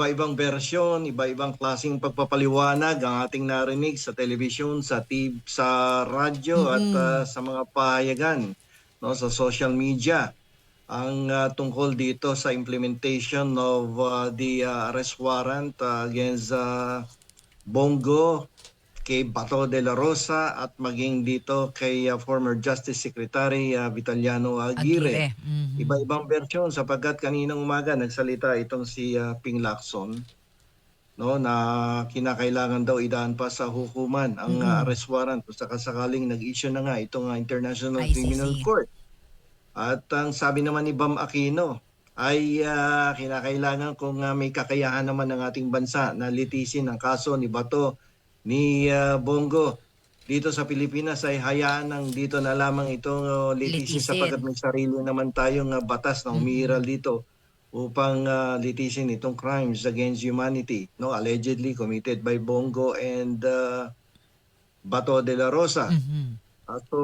iba-ibang bersyon, iba-ibang klaseng pagpapaliwanag ang ating narinig sa telebisyon, sa radyo at Mm. sa mga pahayagan, no, sa social media. Ang tungkol dito sa implementation of the arrest warrant against Bongo, kay Bato de la Rosa at maging dito kay former Justice Secretary Vitaliano Aguirre. Aguirre. Mhm. Iba-ibang bersyon sapagkat kaninang umaga nagsalita itong si Ping Lacson, no, na kinakailangan daw idaan pa sa hukuman ang Mm. arrest warrant kung sakasakaling nag-issue na nga itong International Criminal ICC. Court. At ang sabi naman ni Bam Aquino ay kinakailangan kung may kakayahan naman ng ating bansa na litisin ang kaso ni Bato, ni Bongo dito sa Pilipinas, ay hayaan ng dito na lamang itong litisin sapagkat Litisin. may sarili naman tayong batas na umiiral Mm. dito upang litisin itong crimes against humanity, no, allegedly committed by Bongo and Bato de la Rosa. Mhm. So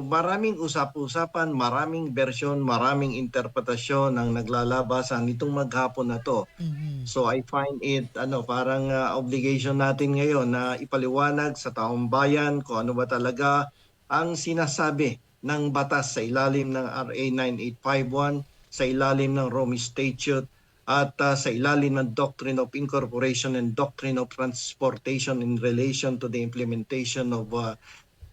maraming usap-usapan, maraming bersyon, maraming interpretasyon ang naglalabasan nitong maghapon na to. Mhm. So I find it parang obligation natin ngayon na ipaliwanag sa taong bayan kung ano ba talaga ang sinasabi ng batas sa ilalim ng RA 9851, sa ilalim ng Rome Statute at sa ilalim ng Doctrine of Incorporation and Doctrine of Transportation in relation to the implementation of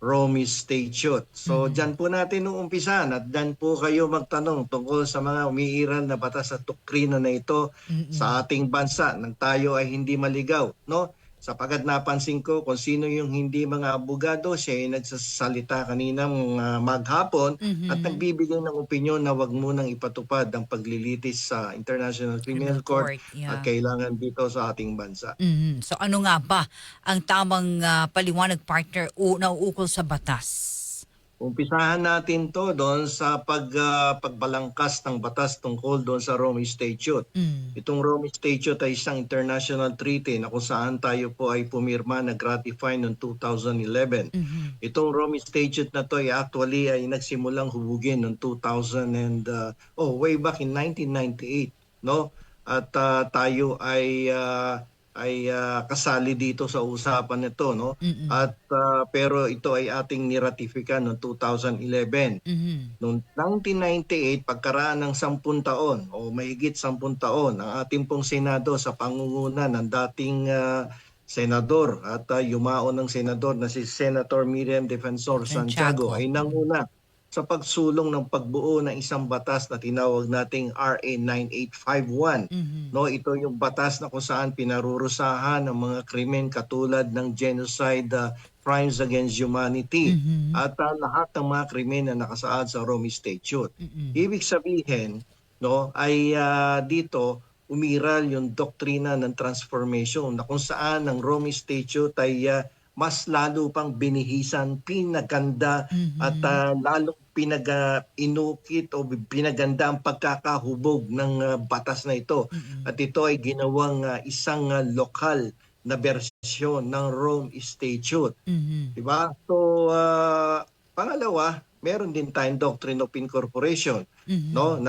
Rome Statute. So Mhm. dyan po natin uumpisan at dyan po kayo magtanong tungkol sa mga umiiral na batas at doktrina na ito Mm. sa ating bansa nang tayo ay hindi maligaw, no? Sapagkat napansin ko kung sino yung hindi mga abogado, siya ay nagsasalita kanina maghapon at Mhm. nagbibigay ng opinyon na wag munang ipatupad ang paglilitis sa International Criminal Criminal Court court, at yeah. kailangan dito sa ating bansa. Mhm. So ano nga ba ang tamang paliwanag, partner, nauukol sa batas? Umpisahan natin to doon sa pagbalangkas ng batas tungkol doon sa Rome Statute. Hmm. Itong Rome Statute ay isang international treaty na kung saan tayo po ay pumirma, nag-ratify noong 2011. Mhm. Itong Rome Statute na to ay actually ay nagsimulang hubugin noong 2000 and way back in 1998, no? At tayo ay kasali dito sa usapan nito, no? Mm. At pero ito ay ating niratifikan noong 2011. Mhm. Noong 1998, pagkaraan ng 10 taon o mahigit 10 taon, ang ating pong Senado sa pangunguna ng dating senador at yumaon ng senador na si Senator Miriam Defensor Santiago Santiago. ay nanguna sa pagsulong ng pagbuo ng isang batas na tinawag nating RA 9851. Mhm. No, ito yung batas na kung saan pinarurusahan ang mga krimen katulad ng genocide, crimes against humanity Mhm. at lahat ng mga krimen na nakasaad sa Rome Statute. Mm. Ibig sabihin, no, ay dito umiral yung doktrina ng transformation na kung saan ang Rome Statute ay mas lalo pang binihisan, pinaganda at Mhm. lalong inukit o pinaganda ang pagkakahubog ng batas na ito. Mm. At ito ay ginawang isang lokal na bersyon ng Rome Statute. Mhm. 'Di ba? So, pangalawa, meron din tayong Doctrine of Incorporation, no, Mhm.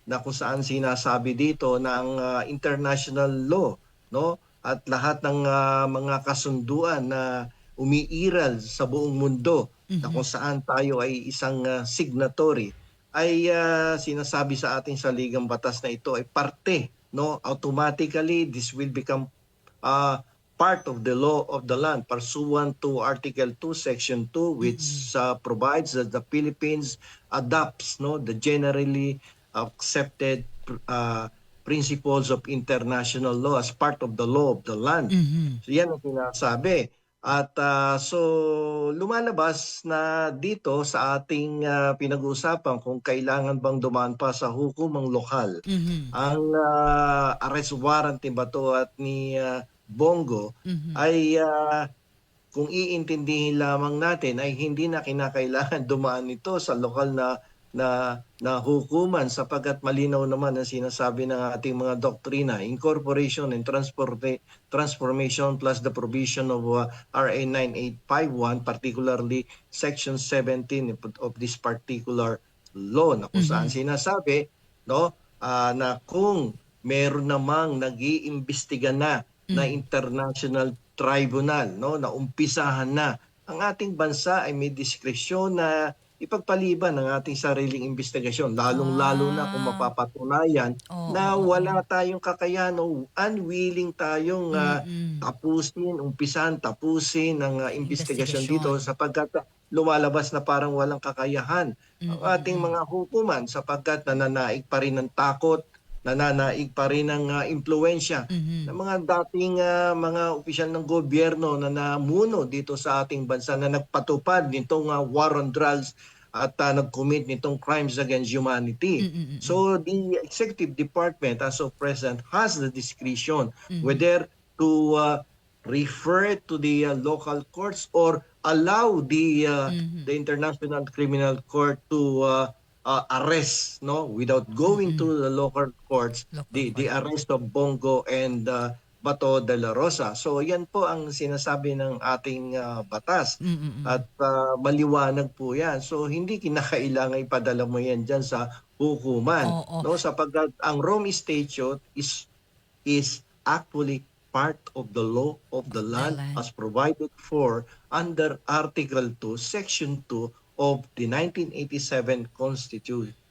na kung saan sinasabi dito ng international law, no, at lahat ng mga kasunduan na umiiral sa buong mundo na kung Mhm. saan tayo ay isang signatory ay sinasabi sa ating saligang batas na ito ay parte, no, automatically this will become uh, part of the law of the land pursuant to Article 2, Section 2, Mm. which provides that the Philippines adopts, no, the generally accepted uh, principles of international law as part of the law of the land. Mhm. So yan ang sinasabi. At so lumalabas na dito sa ating pinag-uusapan kung kailangan bang dumaan pa sa hukumang lokal Mhm. ang arrest warrant ni Bato at ni Bongo Mhm. ay kung iintindihin lamang natin ay hindi na kinakailangan dumaan ito sa lokal na hukuman sapagkat malinaw naman ang sinasabi ng ating mga doktrina, incorporation and transformation plus the provision of RA 9851, particularly Section 17 of this particular law na kung saan Mhm. sinasabi, no, na kung meron namang nag-iimbestiga na international tribunal, no, na umpisahan na. Ang ating bansa ay may diskresyon na ipagpaliban ang ating sariling investigasyon, lalong-lalo na kung Ah, mapapatunayan oo, na oo. wala tayong kakayahan o unwilling tayong tapusin ang investigasyon dito Investigasyon. sapagkat lumalabas na parang walang kakayahan ang ating Mm. mga hukuman sapagkat nananaig pa rin ng takot, nananaig pa rin ng impluwensya ng Mhm. mga dating mga opisyal ng gobyerno na namuno dito sa ating bansa na nagpatupad nitong war on drugs at nag-commit nitong crimes against humanity. Mm. So the executive department as of present has the discretion Mhm. whether to refer to the local courts or allow the Mhm. International Criminal Court to arrest, no, without going Mm. to the local courts, Local the court. arrest of Bongo and Bato de la Rosa. So yan po ang sinasabi ng ating batas Mm. at maliwanag po yan. So hindi kinakailangan ipadala mo yan dyan sa hukuman, Oo. no, sapagkat ang Rome Statute is actually part of the law of the The land land. as provided for under Article 2, Section 2 of the 1987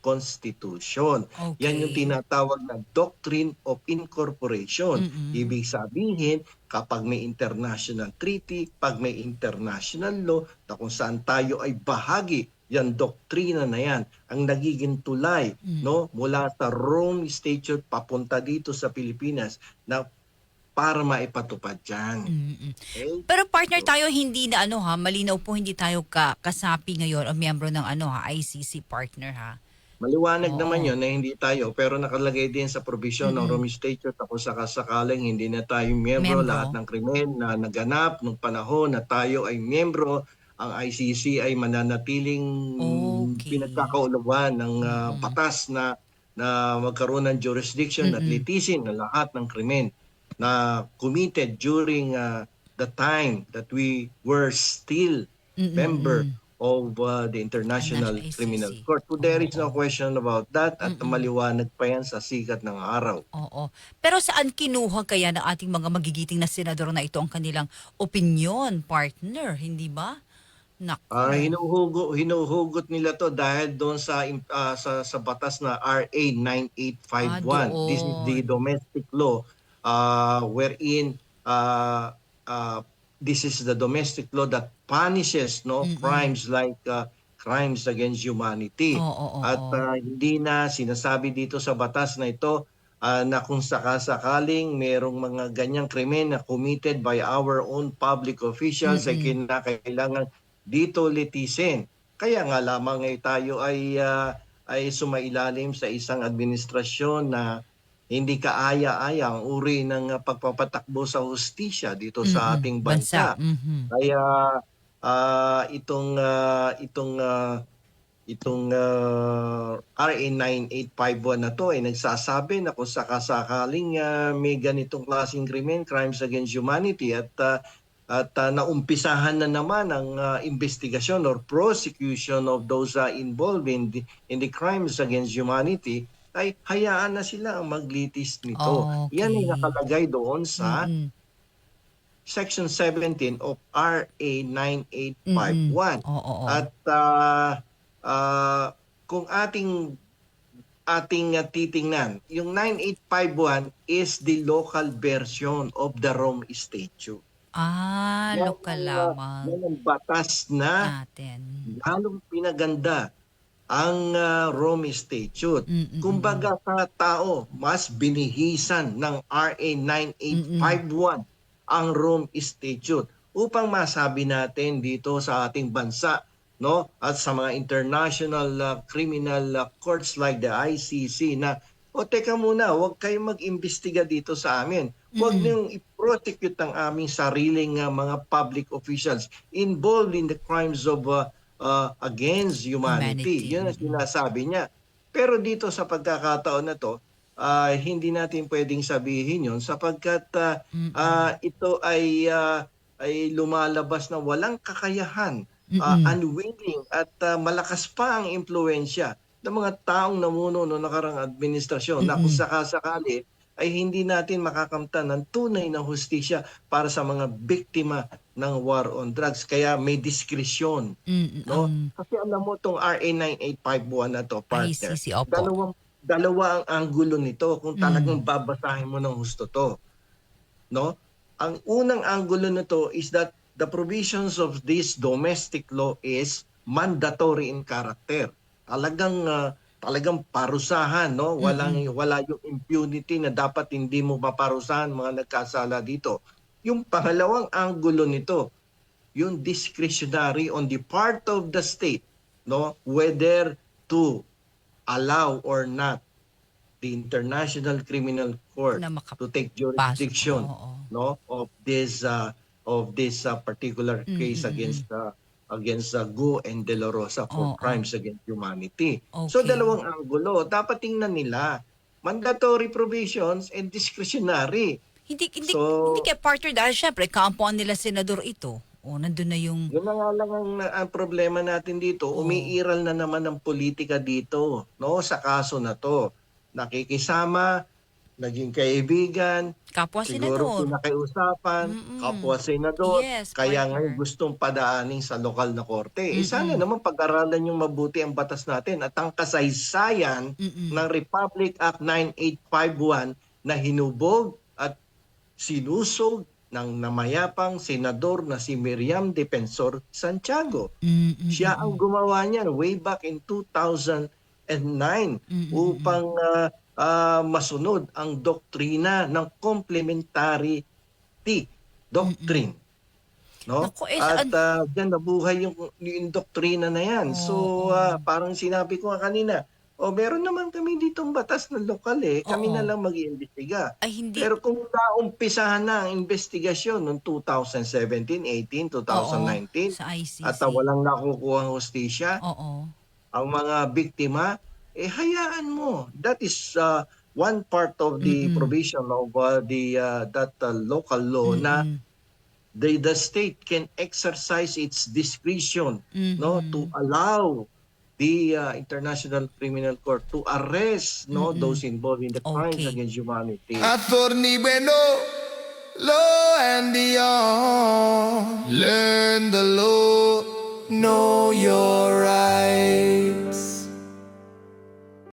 Constitution. Yan yung Okay. tinatawag na Doctrine of Incorporation. Mm. Ibig sabihin, kapag may international treaty, pag may international law, na kung saan tayo ay bahagi, yan doktrina na yan ang nagiging tulay, Mm. no, mula sa Rome Statute papunta dito sa Pilipinas na para maipatupad yan. Mm. Okay? Pero partner So, tayo hindi na ano ha, malinaw po hindi tayo kasapi ngayon o miyembro ng ano ha, ICC partner ha. maliwanag naman Oo. yun na hindi tayo, pero nakalagay din sa provision ng Mm. Rome Statute na kung sakasakaling hindi na tayo miyembro, lahat Membro. ng krimen na naganap nung panahon na tayo ay miyembro, ang ICC ay mananatiling Okay. pinagkakaulawan ng Mm. batas na magkaroon ng jurisdiction at Mm. litisin ng lahat ng krimen na committed during the time that we were still member Mm. of the International International Criminal ICC. Court. So there is Oo. no question about that at Mm. maliwanag pa yan sa sikat ng araw. Oo. Pero saan kinuha kaya ng ating mga magigiting na senador na ito ang kanilang opinyon, partner, hindi ba? Nako. Hinuhugot nila to dahil doon sa batas na RA Ah, 9851. This is the doon. domestic law wherein this is the domestic law that punishes, no, Mm. crimes like crimes against humanity. Oo, At oo. hindi na sinasabi dito sa batas na ito na kung sakasakaling merong mga ganyang krimen na committed by our own public officials ay Mm. kinakailangan dito litisin. Kaya nga lamang tayo ay sumailalim sa isang administrasyon na hindi kaaya-aya ang uri ng pagpapatakbo sa hustisya dito sa ating Bansa. bansa. Mhm. Kaya itong RA 9851 na to ay nagsasabi na kung sakasakaling may ganitong klaseng krimen, crimes against humanity at naumpisahan na naman ang investigasyon or prosecution of those involved in the crimes against humanity, ay hayaan na sila ang maglitis nito. Yan ay Okay. nakalagay doon sa Mm. Section 17 of RA Mm. 9851. Oo, oo. At kung ating titingnan, yung 9851 is the local version of the Rome Statute. Ah, Yan lokal yan lamang ang batas na natin. lalong pinaganda ang Rome Statute. Mm. Kumbaga sa tao, mas binihisan ng RA Mm. 9851 ang Rome Statute upang masabi natin dito sa ating bansa, no, at sa mga international criminal courts like the ICC na teka muna, huwag kayong mag-imbestiga dito sa amin. Huwag Mm. niyong i-prosecute ang aming sariling mga public officials involved in the crimes of against humanity. Humanity. Yun ang sinasabi niya. Pero dito sa pagkakataon na to, hindi natin pwedeng sabihin yun sapagkat Mm. ito ay lumalabas na walang kakayahan, Mm. unwilling at malakas pa ang impluensya ng mga taong namuno noong nakarang administrasyon na kung Mm. sakasakali ay hindi natin makakamtan ng tunay na hustisya para sa mga biktima ng war on drugs. Kaya may diskresyon, no? Kasi alam mo tong RA 9851 na to, partner, ICC, opo. dalawa ang anggulo nito kung talagang babasahin mo ng husto to, no? Ang unang anggulo nito is that the provisions of this domestic law is mandatory in character. Talagang parusahan, no? Wala yung impunity na dapat hindi mo maparusahan mga nagkasala dito. Yung pangalawang anggulo nito, yung discretionary on the part of the state, no? Whether to allow or not the International Criminal Court Na to take makapasok. jurisdiction, Oo. no, of this particular case against Gu and De La Rosa for Oo. crimes against humanity. So Okay. dalawang anggulo dapat tingnan nila, mandatory provisions and discretionary. Hindi So kaya partner dahil syempre kampuan nila senador ito. O nandun na yung yun na nga lang ang problema natin dito, umiiral na naman ang politika dito, no, sa kaso na to. Nakikisama, naging kaibigan, kapwa siguro senador. pinakiusapan, kapwa senador, Yes, kaya ngayon partner. gustong padaanin sa lokal na korte. Sana naman pag-aralan yung mabuti ang batas natin at ang kasaysayan ng Republic Act 9851 na hinubog at sinusog ng namayapang senador na si Miriam Defensor Santiago. Siya ang gumawa niyan way back in 2009 upang masunod ang doktrina ng complementarity doctrine. No? Naku, At saan? diyan nabuhay yung doktrina na yan. So Oo. parang sinabi ko nga kanina, meron naman kami ditong batas na lokal kami na Oo. lang mag-iimbestiga. Ay hindi. Pero kung naumpisahan na ang investigasyon noong 2017, 18, Oo. 2019 Sa at ICC. walang nakukuha ang hustisya, Oo. ang mga biktima, hayaan mo. That is one part of the provision of that local law na the state can exercise its discretion, no, to allow the International Criminal Court to arrest, no, those involved in the crimes Okay. against humanity. Attorney Bueno, law and beyond. Learn the law, know your rights.